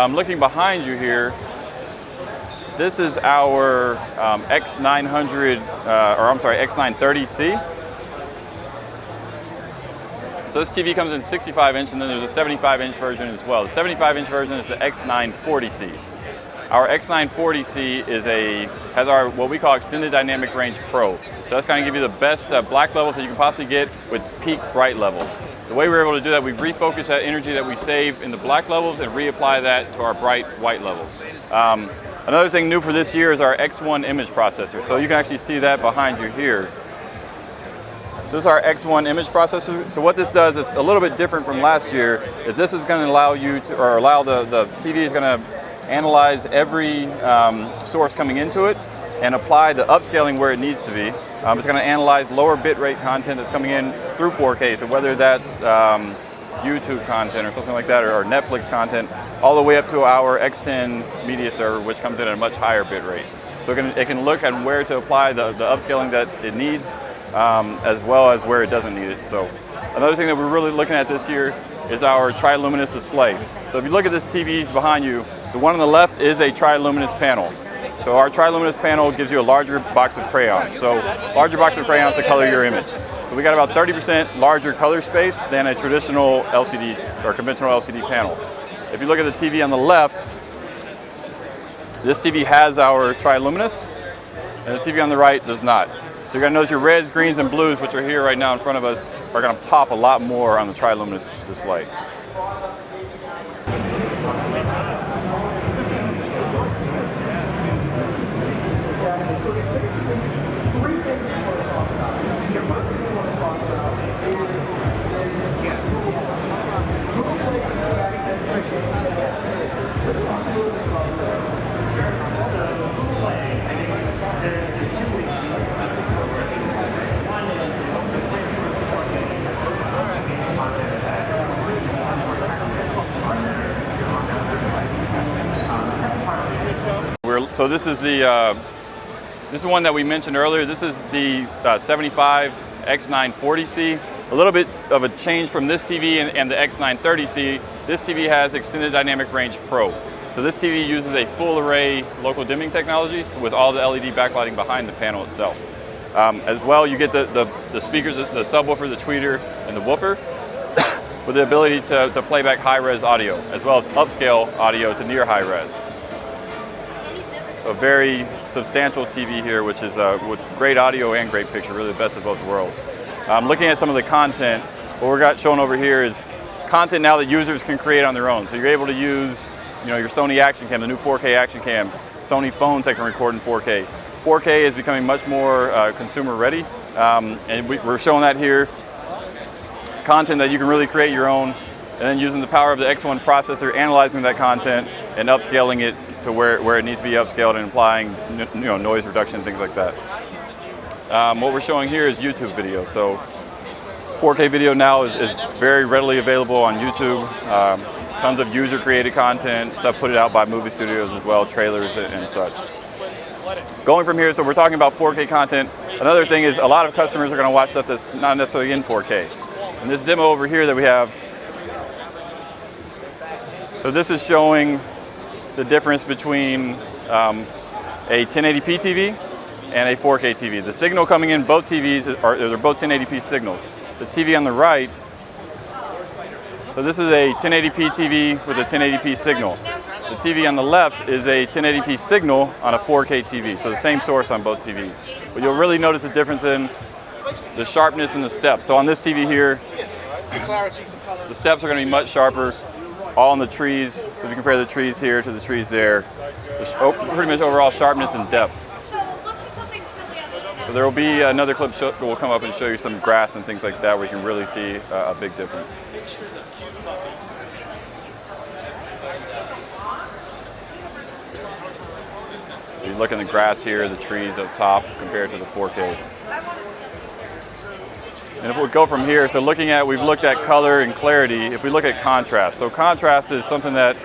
Looking behind you here, this is our X930C. So this TV comes in 65-inch, and then there's a 75-inch version as well. The 75-inch version is the X940C. Our X940C has our what we call Extended Dynamic Range Pro. So that's going to give you the best black levels that you can possibly get with peak bright levels. The way we're able to do that, we refocus that energy that we save in the black levels and reapply that to our bright white levels. Another thing new for this year is our X1 image processor. So you can actually see that behind you here. So this is our X1 image processor. So what this does is a little bit different from last year. Is this is going to allow you to, or allow the TV is going to analyze every source coming into it and apply the upscaling where it needs to be. It's going to analyze lower bitrate content that's coming in through 4K. So whether that's YouTube content or something like that, or Netflix content, all the way up to our X10 media server, which comes in at a much higher bitrate. So it can look at where to apply the upscaling that it needs, as well as where it doesn't need it. So another thing that we're really looking at this year is our Triluminos Display. So if you look at this TVs behind you, the one on the left is a Triluminos panel. So our Triluminos panel gives you a larger box of crayons. So larger box of crayons to color your image. So we got about 30% larger color space than a traditional LCD or conventional LCD panel. If you look at the TV on the left, this TV has our Triluminos, and the TV on the right does not. So you're going to notice your reds, greens, and blues, which are here right now in front of us, are going to pop a lot more on the Triluminos display. So this is one that we mentioned earlier. This is the 75X940C. A little bit of a change from this TV and the X930C. This TV has Extended Dynamic Range Pro. So this TV uses a full array local dimming technology with all the LED backlighting behind the panel itself. As well, you get the speakers, the subwoofer, the tweeter, and the woofer with the ability to play back high-res audio, as well as upscale audio to near high-res. A very substantial TV here, which is with great audio and great picture, really the best of both worlds. Looking at some of the content, what we're got shown over here is content now that users can create on their own. So you're able to use, your Sony Action Cam, the new 4K Action Cam, Sony phones that can record in 4K. 4K is becoming much more consumer ready, and we're showing that here. Content that you can really create your own, and then using the power of the X1 processor, analyzing that content and upscaling it to where it needs to be upscaled and applying noise reduction, things like that. What we're showing here is YouTube video. So 4K video now is very readily available on YouTube. Tons of user-created content, stuff put out by movie studios as well, trailers and such. Going from here, so we're talking about 4K content. Another thing is a lot of customers are going to watch stuff that's not necessarily in 4K. And this demo over here that we have, so this is showing the difference between a 1080p TV and a 4K TV. The signal coming in both TVs they're both 1080p signals. The TV on the right, so this is a 1080p TV with a 1080p signal. The TV on the left is a 1080p signal on a 4K TV, so the same source on both TVs. But you'll really notice a difference in the sharpness and the steps. So on this TV here, the steps are going to be much sharper, all in the trees. So if you compare the trees here to the trees there, there's pretty much overall sharpness and depth. So there will be another clip that will come up and show you some grass and things like that where you can really see a big difference. You look in the grass here, the trees up top compared to the 4K. And if we go from here, so we've looked at color and clarity. If we look at contrast, so contrast is something that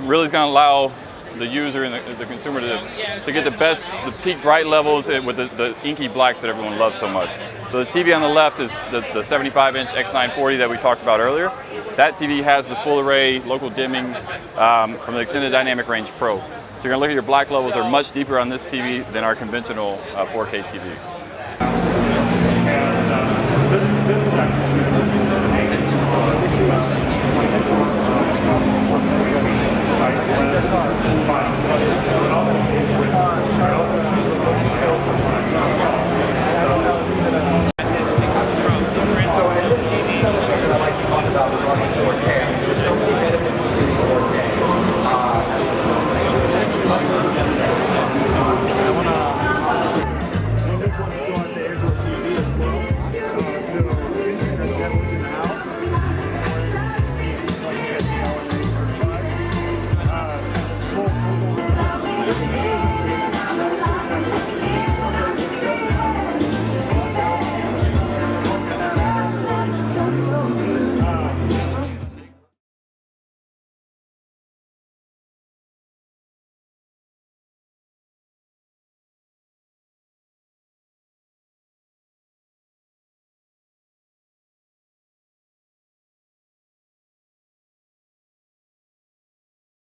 really is going to allow the user and the consumer to get the peak bright levels with the inky blacks that everyone loves so much. So the TV on the left is the 75-inch X940 that we talked about earlier. That TV has the full array local dimming from the Extended Dynamic Range Pro. So you're going to look at your black levels are much deeper on this TV than our conventional 4K TV.